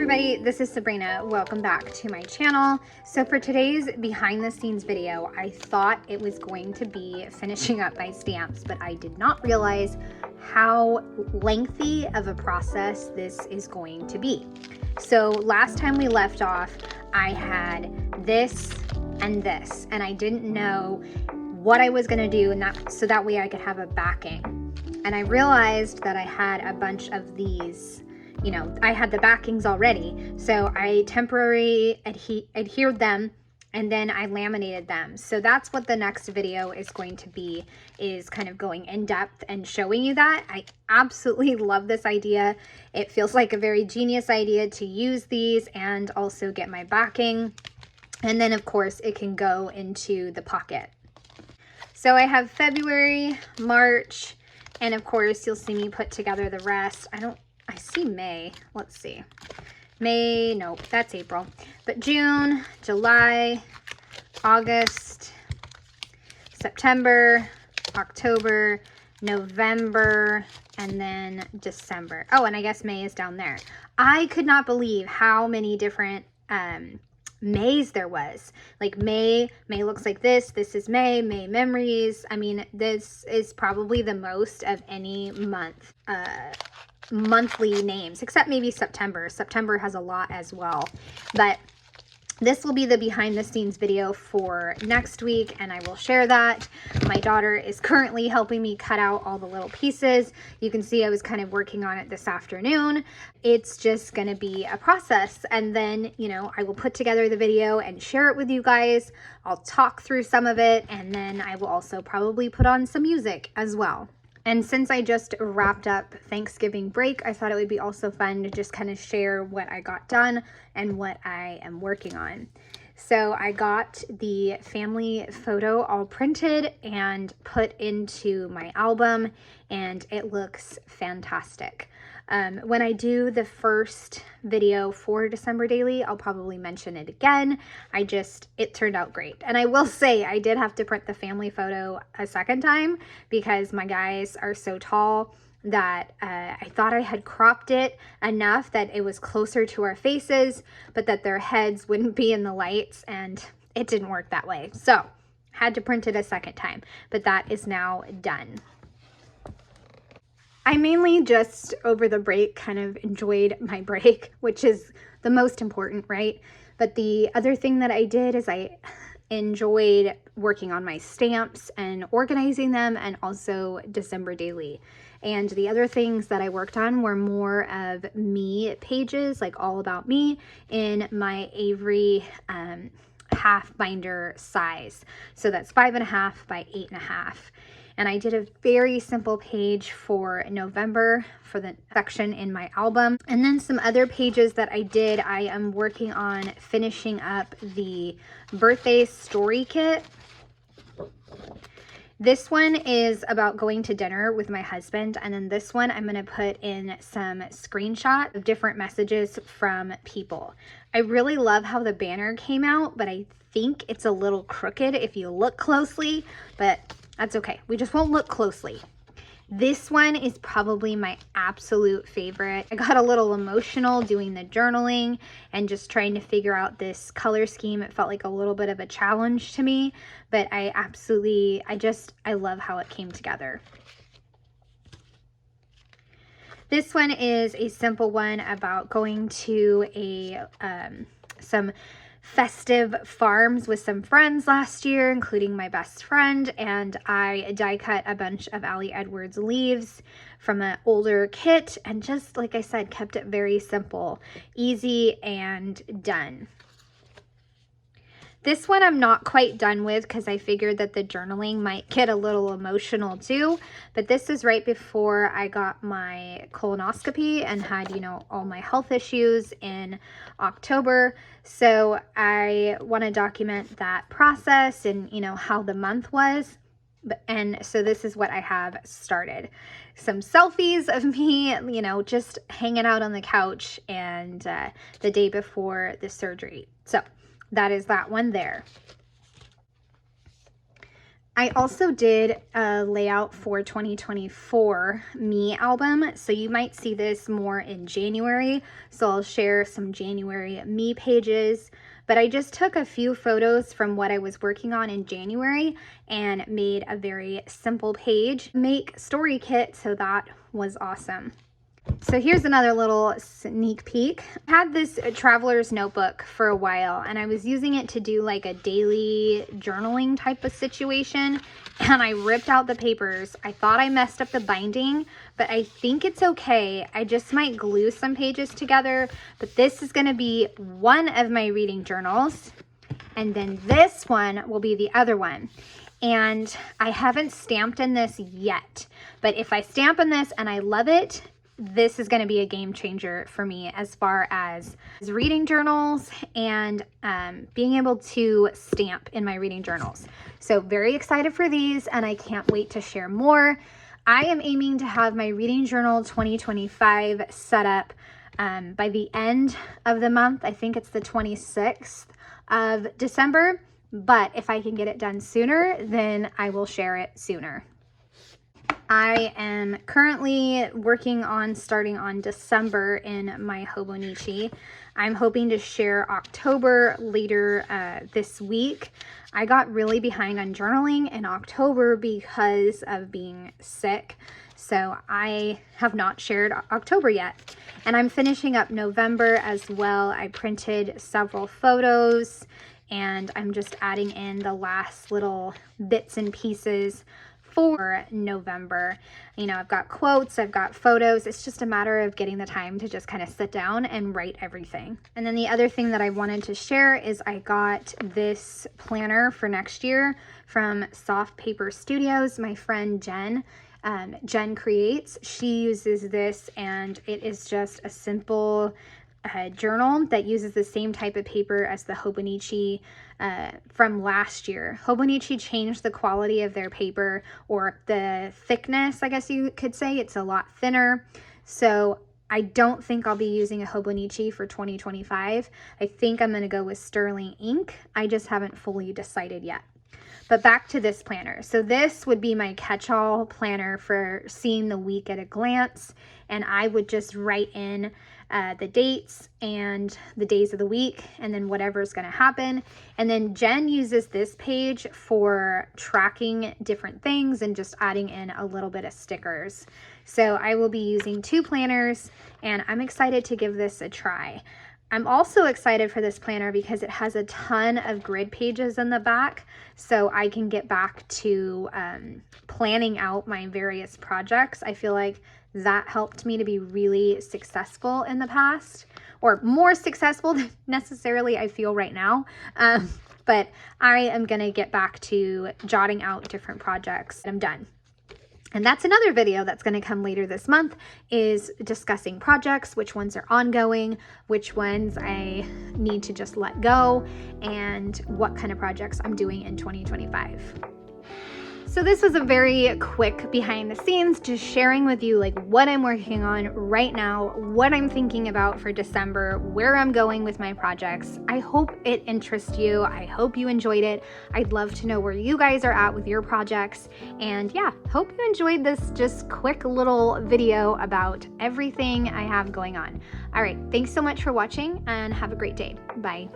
everybody, this is Sabrina. Welcome back to my channel. So for today's behind the scenes video, I thought it was going to be finishing up my stamps, but I did not realize how lengthy of a process this is going to be. So last time we left off, I had this and this, and I didn't know what I was gonna do, and so that way I could have a backing. And I realized that I had a bunch of these, you know, I had the backings already. So I temporarily adhered them and then I laminated them. So that's what the next video is going to be, is kind of going in depth and showing you that. I absolutely love this idea. It feels like a very genius idea to use these and also get my backing. And then of course it can go into the pocket. So I have February, March, and of course you'll see me put together the rest. I see May. Let's see. May, nope, that's April. But June, July, August, September, October, November, and then December. Oh, and I guess May is down there. I could not believe how many different Mays there was. Like May looks like this. This is May memories. I mean, this is probably the most of any month. Monthly names, except maybe September. September has a lot as well, but this will be the behind the scenes video for next week, and I will share that. My daughter is currently helping me cut out all the little pieces. You can see I was kind of working on it this afternoon. It's just going to be a process, and then, you know, I will put together the video and share it with you guys. I'll talk through some of it, and then I will also probably put on some music as well. And since I just wrapped up Thanksgiving break, I thought it would be also fun to just kind of share what I got done and what I am working on. So I got the family photo all printed and put into my album, and it looks fantastic. When I do the first video for December Daily, I'll probably mention it again. It turned out great. And I will say I did have to print the family photo a second time because my guys are so tall that I thought I had cropped it enough that it was closer to our faces, but that their heads wouldn't be in the lights, and it didn't work that way. So had to print it a second time, but that is now done. I mainly just over the break kind of enjoyed my break, which is the most important, right? But the other thing that I did is I enjoyed working on my stamps and organizing them, and also December Daily. And the other things that I worked on were more of me pages, like all about me, in my Avery half binder size. So that's 5.5 by 8.5. And I did a very simple page for November for the section in my album. And then some other pages that I did, I am working on finishing up the birthday story kit. This one is about going to dinner with my husband, and then this one I'm going to put in some screenshots of different messages from people. I really love how the banner came out, but I think it's a little crooked if you look closely, but that's okay. We just won't look closely. This one is probably my absolute favorite. I got a little emotional doing the journaling and just trying to figure out this color scheme. It felt like a little bit of a challenge to me, but I love how it came together. This one is a simple one about going to some festive farms with some friends last year, including my best friend, and I die cut a bunch of Ali Edwards leaves from an older kit, and just like I said, kept it very simple, easy, and done. This one I'm not quite done with because I figured that the journaling might get a little emotional too, but this is right before I got my colonoscopy and had, you know, all my health issues in October. So I want to document that process and, you know, how the month was. And so this is what I have started. Some selfies of me, you know, just hanging out on the couch, and the day before the surgery. So that is that one there. I also did a layout for 2024 me album, so you might see this more in January. So I'll share some January me pages, but I just took a few photos from what I was working on in January and made a very simple page. Make story kit, so that was awesome. So here's another little sneak peek. I had this traveler's notebook for a while, and I was using it to do like a daily journaling type of situation, and I ripped out the papers. I thought I messed up the binding, but I think it's okay. I just might glue some pages together, but this is going to be one of my reading journals, and then this one will be the other one. And I haven't stamped in this yet, but if I stamp in this and I love it, this is going to be a game changer for me as far as reading journals and being able to stamp in my reading journals. So very excited for these, and I can't wait to share more. I am aiming to have my reading journal 2025 set up by the end of the month. I think it's the 26th of December, but if I can get it done sooner, then I will share it sooner. I am currently working on starting on December in my Hobonichi. I'm hoping to share October later this week. I got really behind on journaling in October because of being sick, so I have not shared October yet. And I'm finishing up November as well. I printed several photos, and I'm just adding in the last little bits and pieces for November. You know, I've got quotes, I've got photos. It's just a matter of getting the time to just kind of sit down and write everything. And then the other thing that I wanted to share is I got this planner for next year from Soft Paper Studios. My friend Jen Creates, she uses this, and it is just a simple journal that uses the same type of paper as the Hobonichi from last year. Hobonichi changed the quality of their paper, or the thickness, I guess you could say. It's a lot thinner. So I don't think I'll be using a Hobonichi for 2025. I think I'm going to go with sterling ink. I just haven't fully decided yet. But back to this planner. So this would be my catch-all planner for seeing the week at a glance, and I would just write in the dates and the days of the week, and then whatever's going to happen. And then Jen uses this page for tracking different things and just adding in a little bit of stickers. So I will be using two planners, and I'm excited to give this a try. I'm also excited for this planner because it has a ton of grid pages in the back, so I can get back to planning out my various projects. I feel like that helped me to be really successful in the past, or more successful than necessarily I feel right now. But I am going to get back to jotting out different projects. I'm done. And that's another video that's going to come later this month, is discussing projects, which ones are ongoing, which ones I need to just let go, and what kind of projects I'm doing in 2025. So this was a very quick behind the scenes, just sharing with you like what I'm working on right now, what I'm thinking about for December, where I'm going with my projects. I hope it interests you. I hope you enjoyed it. I'd love to know where you guys are at with your projects. And yeah, hope you enjoyed this just quick little video about everything I have going on. All right, thanks so much for watching, and have a great day. Bye.